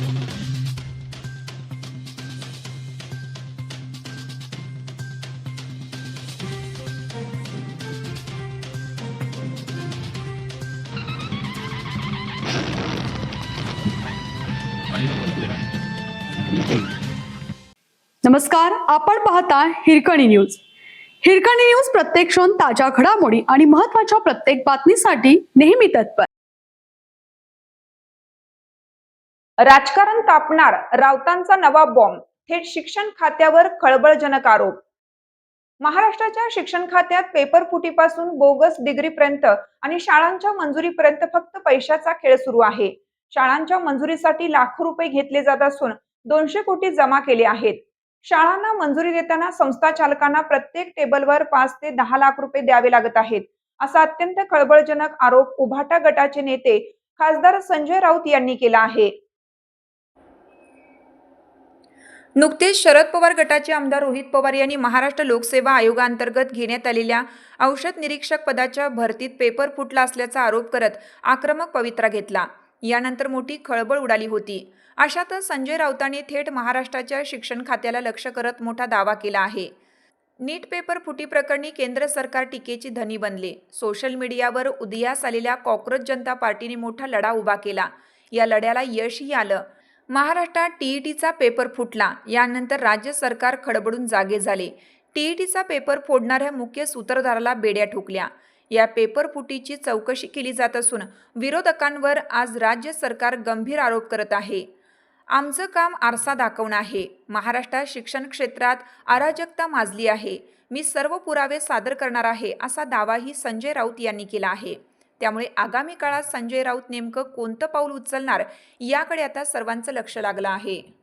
नमस्कार, आपण पाहता हिरकणी न्यूज. हिरकणी न्यूज प्रत्येक क्षण ताज्या घडामोडी आणि महत्त्वाच्या प्रत्येक बातमीसाठी नेहमी तत्पर. राजकारण तापणार, राऊतांचा नवा बॉम्ब, थेट शिक्षण खात्यावर खळबळजनक आरोप. महाराष्ट्राच्या शिक्षण खात्यात पेपर फुटीपासून बोगस डिग्रीपर्यंत आणि शाळांच्या मंजुरीपर्यंत फक्त पैशाचा खेळ सुरू आहे. शाळांच्या मंजुरीसाठी लाखो रुपये घेतले जात असून 200 कोटी जमा केले आहेत. शाळांना मंजुरी देताना संस्था चालकांना प्रत्येक टेबलवर 5 ते 10 लाख रुपये द्यावे लागत आहेत, असा अत्यंत खळबळजनक आरोप उभाटा गटाचे नेते खासदार संजय राऊत यांनी केला आहे. नुकतेच शरद पवार गटाचे आमदार रोहित पवार यांनी महाराष्ट्र लोकसेवा आयोगाअंतर्गत घेण्यात आलेल्या औषध निरीक्षक पदाच्या भरतीत पेपर फुटला असल्याचा आरोप करत आक्रमक पवित्रा घेतला. यानंतर मोठी खळबळ उडाली होती. अशातच संजय राऊतांनी थेट महाराष्ट्राच्या शिक्षण खात्याला लक्ष्य करत मोठा दावा केला आहे. नीट पेपर फुटी प्रकरणी केंद्र सरकार टीकेची धनी बनले. सोशल मीडियावर उदयास आलेल्या कॉक्रोच जनता पार्टीने मोठा लढा उभा केला. या लढ्याला यशही आलं. महाराष्ट्रात टीईटीचा पेपर फुटला. यानंतर राज्य सरकार खडबडून जागे झाले. टीईटीचा पेपर फोडणाऱ्या मुख्य सूत्रधाराला बेड्या ठोकल्या. या पेपर फुटीची चौकशी केली जात असून विरोधकांवर आज राज्य सरकार गंभीर आरोप करत आहे. आमचं काम आरसा दाखवणं आहे. महाराष्ट्रात शिक्षण क्षेत्रात अराजकता माजली आहे. मी सर्व पुरावे सादर करणार आहे, असा दावाही संजय राऊत यांनी केला आहे. त्यामुळे आगामी काळात संजय राऊत नेमकं कोणतं पाऊल उचलणार याकडे आता सर्वांचं लक्ष लागलं आहे.